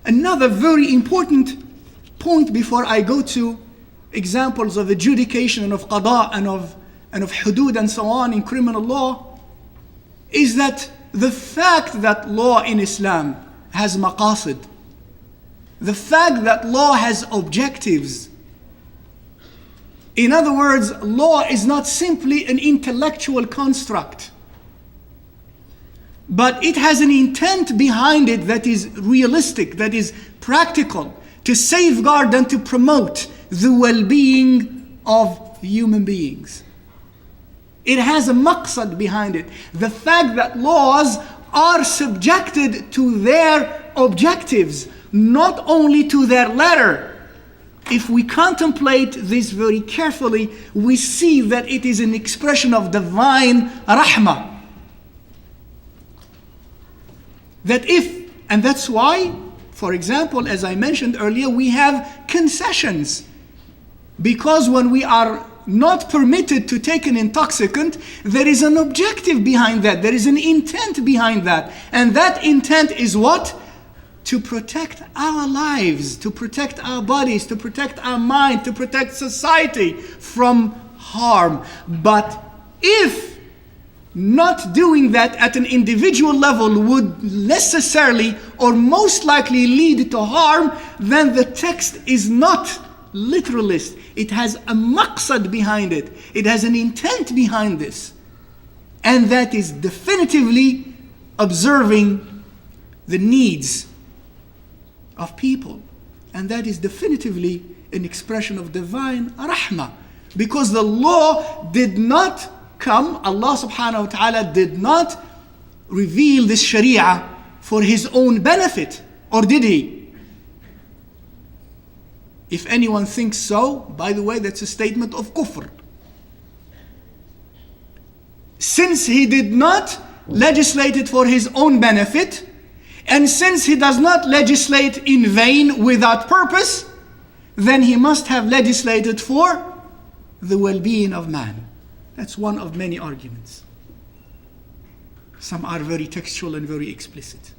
Another very important point before I go to examples of adjudication and of qada and of hudud and so on in criminal law is that the fact that law in Islam has maqasid, the fact that law has objectives. In other words, law is not simply an intellectual construct, but it has an intent behind it that is realistic, that is practical, to safeguard and to promote the well-being of human beings. It has a maqsad behind it. The fact that laws are subjected to their objectives, not only to their letter. If we contemplate this very carefully, we see that it is an expression of divine rahmah. And that's why, for example, as I mentioned earlier, we have concessions. Because when we are not permitted to take an intoxicant, there is an objective behind that. There is an intent behind that. And that intent is what? To protect our lives, to protect our bodies, to protect our mind, to protect society from harm. But if not doing that at an individual level would necessarily or most likely lead to harm, then the text is not literalist. It has a maqsad behind it. It has an intent behind this. And that is definitively observing the needs of people. And that is definitively an expression of divine rahmah. Because the law did not come, Allah subhanahu wa ta'ala did not reveal this sharia for his own benefit. Or did he? If anyone thinks so, by the way, that's a statement of kufr. Since he did not legislate it for his own benefit, and since he does not legislate in vain without purpose, then he must have legislated for the well-being of man. That's one of many arguments. Some are very textual and very explicit.